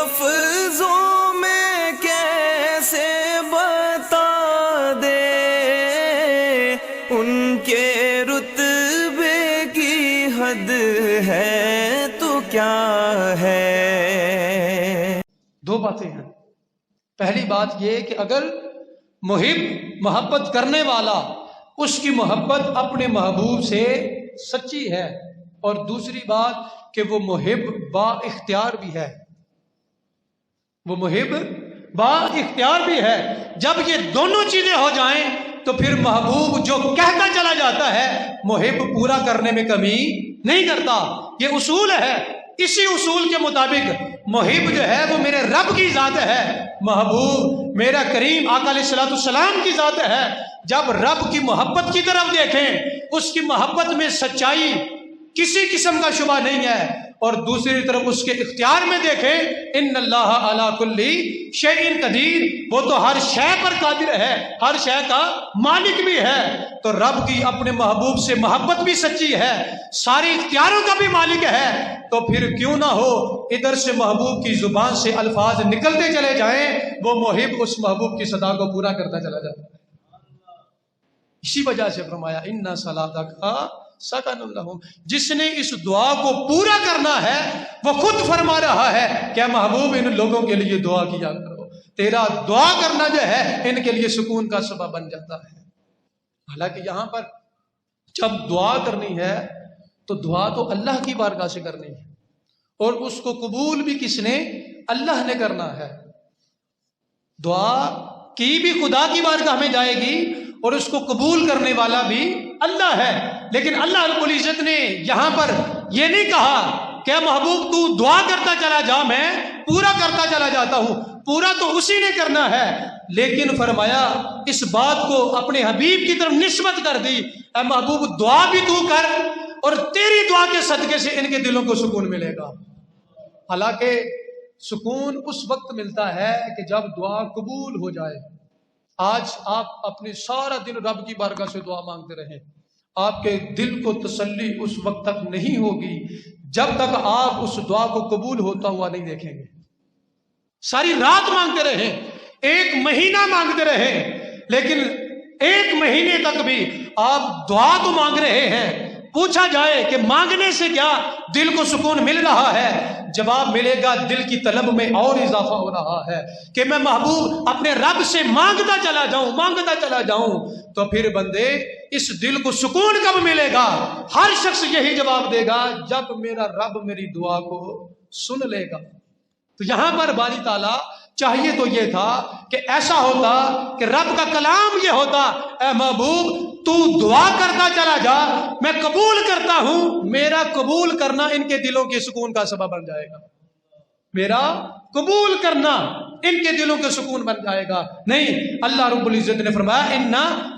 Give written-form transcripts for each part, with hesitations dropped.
لفظوں میں کیسے بتا دے ان کے رتبے کی حد ہے تو کیا ہے۔ دو باتیں ہیں۔ پہلی بات یہ کہ اگر محبت کرنے والا اس کی محبت اپنے محبوب سے سچی ہے، اور دوسری بات کہ وہ محب با اختیار بھی ہے، وہ محب با اختیار بھی ہے۔ جب یہ دونوں چیزیں ہو جائیں تو پھر محبوب جو کہتا چلا جاتا ہے محب پورا کرنے میں کمی نہیں کرتا۔ یہ اصول ہے، اسی اصول کے مطابق محب جو ہے وہ میرے رب کی ذات ہے، محبوب میرا کریم آقا علیہ الصلوۃ والسلام کی ذات ہے۔ جب رب کی محبت کی طرف دیکھیں، اس کی محبت میں سچائی کسی قسم کا شبہ نہیں ہے، اور دوسری طرف اس کے اختیار میں دیکھیں، ان اللہ علی کل شیء قدیر، وہ تو ہر شے پر قادر ہے، ہر شے کا مالک بھی ہے۔ تو رب کی اپنے محبوب سے محبت بھی سچی ہے، سارے اختیاروں کا بھی مالک ہے، تو پھر کیوں نہ ہو ادھر سے محبوب کی زبان سے الفاظ نکلتے چلے جائیں، وہ محب اس محبوب کی صدا کو پورا کرتا چلا جاتا ہے۔ اسی وجہ سے فرمایا ان صلاتک سکن لہم، جس نے اس دعا کو پورا کرنا ہے وہ خود فرما رہا ہے کہ محبوب ان لوگوں کے لیے دعا کیا کرو، تیرا دعا کرنا جو ہے ان کے لیے سکون کا سبب بن جاتا ہے۔ حالانکہ یہاں پر جب دعا کرنی ہے تو دعا تو اللہ کی بارگاہ سے کرنی ہے، اور اس کو قبول بھی کس نے؟ اللہ نے کرنا ہے۔ دعا کی بھی خدا کی بارگاہ میں جائے گی اور اس کو قبول کرنے والا بھی اللہ ہے، لیکن اللہ رب العزت نے یہاں پر یہ نہیں کہا کہ محبوب تو دعا کرتا چلا جا، میں پورا کرتا چلا جاتا ہوں، پورا تو اسی نے کرنا ہے، لیکن فرمایا اس بات کو اپنے حبیب کی طرف نسبت کر دی، اے محبوب دعا بھی تو کر، اور تیری دعا کے صدقے سے ان کے دلوں کو سکون ملے گا۔ حالانکہ سکون اس وقت ملتا ہے کہ جب دعا قبول ہو جائے۔ آج آپ اپنی سارا دن رب کی بارگاہ سے دعا مانگتے رہیں، آپ کے دل کو تسلی اس وقت تک نہیں ہوگی جب تک آپ اس دعا کو قبول ہوتا ہوا نہیں دیکھیں گے۔ ساری رات مانگتے رہیں، 1 مہینہ مانگتے رہیں، لیکن 1 مہینے تک بھی آپ دعا تو مانگ رہے ہیں، پوچھا جائے کہ مانگنے سے کیا دل کو سکون مل رہا ہے، جواب ملے گا دل کی طلب میں اور اضافہ ہو رہا ہے کہ میں محبوب اپنے رب سے مانگتا چلا جاؤں، مانگتا چلا جاؤں۔ تو پھر بندے اس دل کو سکون کب ملے گا؟ ہر شخص یہی جواب دے گا جب میرا رب میری دعا کو سن لے گا۔ تو یہاں پر باری تعالیٰ چاہیے تو یہ تھا کہ ایسا ہوتا کہ رب کا کلام یہ ہوتا، اے محبوب تو دعا کرتا چلا جا، میں قبول کرتا ہوں، میرا قبول کرنا ان کے دلوں کے سکون کا سبب بن جائے گا، میرا قبول کرنا ان کے دلوں کے سکون بن جائے گا۔ نہیں، اللہ رب العزت نے فرمایا ان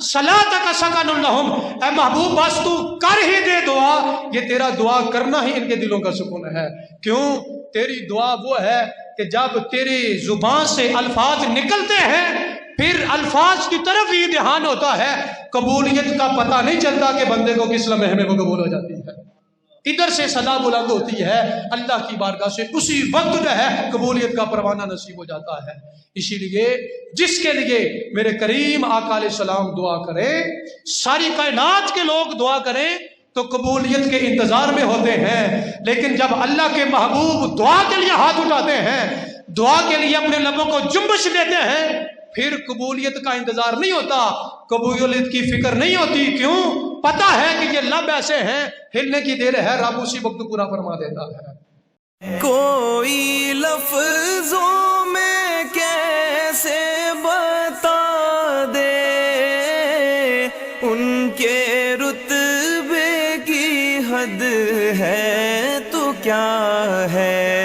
صلاتک سکن لہم، اے محبوب بس تو کر ہی دے دعا، یہ تیرا دعا کرنا ہی ان کے دلوں کا سکون ہے۔ کیوں؟ تیری دعا وہ ہے کہ جب تیری زبان سے الفاظ نکلتے ہیں پھر الفاظ کی طرف ہی دھیان ہوتا ہے، قبولیت کا پتہ نہیں چلتا کہ بندے کو کس لمحے میں وہ قبول ہو جاتی ہے۔ ادھر سے صدا بلند ہوتی ہے اللہ کی بارگاہ سے، اسی وقت جو ہے قبولیت کا پروانہ نصیب ہو جاتا ہے۔ اسی لیے جس کے لیے میرے کریم آقا علیہ السلام دعا کریں، ساری کائنات کے لوگ دعا کریں تو قبولیت کے انتظار میں ہوتے ہیں، لیکن جب اللہ کے محبوب دعا کے لیے ہاتھ اٹھاتے ہیں، دعا کے لیے اپنے لبوں کو جنبش دیتے ہیں، پھر قبولیت کا انتظار نہیں ہوتا، قبولیت کی فکر نہیں ہوتی۔ کیوں؟ پتہ ہے کہ یہ لب ایسے ہیں، ہلنے کی دیر ہے، رب اسی وقت پورا فرما دیتا ہے۔ کوئی لفظوں میں کیسے بتا دے ان کے رتبے کی حد ہے تو کیا ہے۔